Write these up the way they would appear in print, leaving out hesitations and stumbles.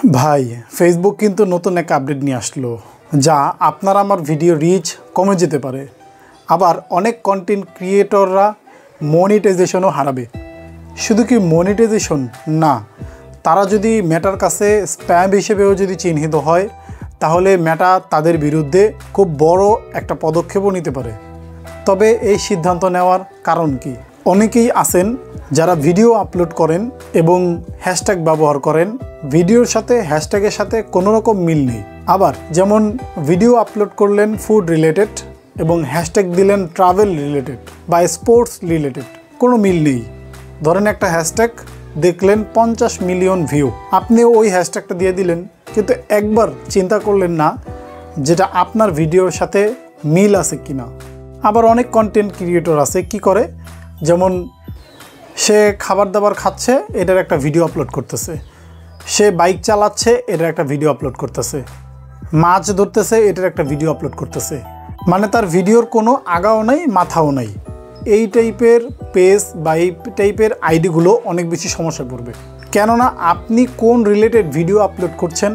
ভাই ফেসবুক কিন্তু নতুন এক আপডেট নিয়ে আসলো, যা আপনার আমার ভিডিও রিচ কমে যেতে পারে। আবার অনেক কন্টেন্ট ক্রিয়েটররা মনিটাইজেশনও হারাবে। শুধু কি মনিটাইজেশন না, তারা যদি মেটার কাছে স্প্যাম হিসেবেও যদি চিহ্নিত হয়, তাহলে মেটা তাদের বিরুদ্ধে খুব বড় একটা পদক্ষেপও নিতে পারে। তবে এই সিদ্ধান্ত নেওয়ার কারণ কি? অনেকেই আছেন যারা ভিডিও আপলোড করেন এবং হ্যাশট্যাগ ব্যবহার করেন, ভিডিওর সাথে হ্যাশট্যাগের সাথে কোনো রকম মিল নেই। আবার যেমন ভিডিও আপলোড করলেন ফুড রিলেটেড এবং হ্যাশট্যাগ দিলেন ট্রাভেল রিলেটেড বা স্পোর্টস রিলেটেড, কোনো মিল নেই। ধরেন একটা হ্যাশট্যাগ দেখলেন 50 মিলিয়ন ভিউ, আপনি ওই হ্যাশট্যাগটা দিয়ে দিলেন, কিন্তু একবার চিন্তা করলেন না যেটা আপনার ভিডিওর সাথে মিল আছে কিনা। আবার অনেক কন্টেন্ট ক্রিয়েটর আছে কি করে, যেমন সে খাবার দাবার খাচ্ছে, এটার একটা ভিডিও আপলোড করতেছে, সে বাইক চালাচ্ছে, এটার একটা ভিডিও আপলোড করতেছে, মাছ ধরতেছে, এটার একটা ভিডিও আপলোড করতেছে। মানে তার ভিডিওর কোনো আগাও নাই মাথাও নাই। এই টাইপের পেজ বা এই টাইপের আইডিগুলো অনেক বেশি সমস্যায় পড়বে। কেননা আপনি কোন রিলেটেড ভিডিও আপলোড করছেন,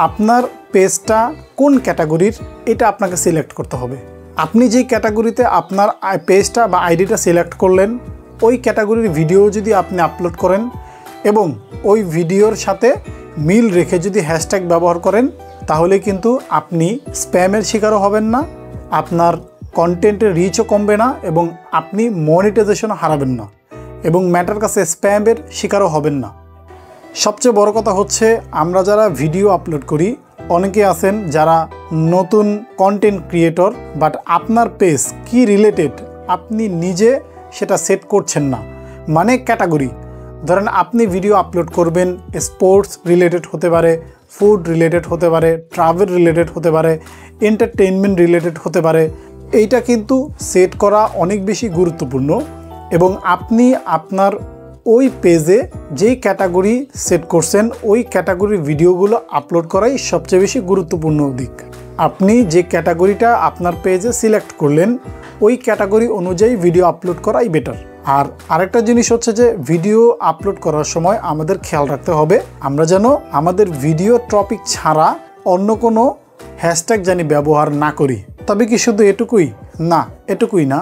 আপনার পেজটা কোন ক্যাটাগরির, এটা আপনাকে সিলেক্ট করতে হবে। আপনি যেই ক্যাটাগরিতে আপনার পেজটা বা আইডিটা সিলেক্ট করলেন, ওই ক্যাটাগরির ভিডিও যদি আপনি আপলোড করেন এবং ওই ভিডিওর সাথে মিল রেখে যদি হ্যাশট্যাগ ব্যবহার করেন, তাহলে কিন্তু আপনি স্প্যামের শিকারও হবেন না, আপনার কন্টেন্টের রিচও কমবে না এবং আপনি মনিটাইজেশনও হারাবেন না এবং ম্যাটার কাছে স্প্যামের শিকারও হবেন না। সবচেয়ে বড় কথা হচ্ছে, আমরা যারা ভিডিও আপলোড করি, অনেকে আছেন যারা নতুন কন্টেন্ট ক্রিয়েটর, বাট আপনার পেজ কি রিলেটেড আপনি নিজে সেটা সেট করছেন না। মানে ক্যাটাগরি, ধরেন আপনি ভিডিও আপলোড করবেন স্পোর্টস রিলেটেড হতে পারে, ফুড রিলেটেড হতে পারে, ট্রাভেল রিলেটেড হতে পারে, এন্টারটেইনমেন্ট রিলেটেড হতে পারে। এইটা কিন্তু সেট করা অনেক বেশি গুরুত্বপূর্ণ এবং আপনি আপনার ওই পেজে যেই ক্যাটাগরি সেট করছেন, ওই ক্যাটাগরির ভিডিওগুলো আপলোড করাই সবচেয়ে বেশি গুরুত্বপূর্ণ দিক। আপনি যে ক্যাটাগরিটা আপনার পেজে সিলেক্ট করলেন, ওই ক্যাটাগরি অনুযায়ী ভিডিও আপলোড করাই বেটার। আর আরেকটা জিনিস হচ্ছে যে, ভিডিও আপলোড করার সময় আমাদের খেয়াল রাখতে হবে আমরা যেন আমাদের ভিডিও টপিক ছাড়া অন্য কোনো হ্যাশট্যাগ জানি ব্যবহার না করি। তবে কি শুধু এটুকুই না, এটুকুই না,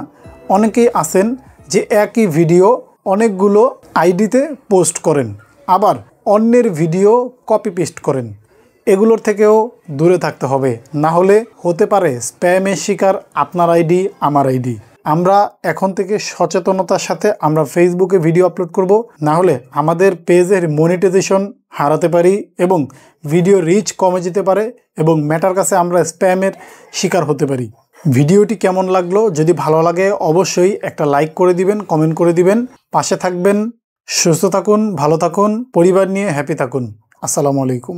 অনেকেই আছেন যে একই ভিডিও অনেকগুলো আইডিতে পোস্ট করেন, আবার অন্যের ভিডিও কপি পেস্ট করেন। এগুলোর থেকেও দূরে থাকতে হবে, না হলে হতে পারে স্প্যামের শিকার আপনার আইডি, আমার আইডি। আমরা এখন থেকে সচেতনতার সাথে আমরা ফেসবুকে ভিডিও আপলোড করব, না হলে আমাদের পেজের মনিটাইজেশন হারাতে পারি এবং ভিডিও রিচ কমে যেতে পারে এবং ম্যাটার কাছে আমরা স্প্যামের শিকার হতে পারি। ভিডিওটি কেমন লাগলো? যদি ভালো লাগে অবশ্যই একটা লাইক করে দিবেন, কমেন্ট করে দিবেন, পাশে থাকবেন। সুস্থ থাকুন, ভালো থাকুন, পরিবার নিয়ে হ্যাপি থাকুন। আসসালামু আলাইকুম।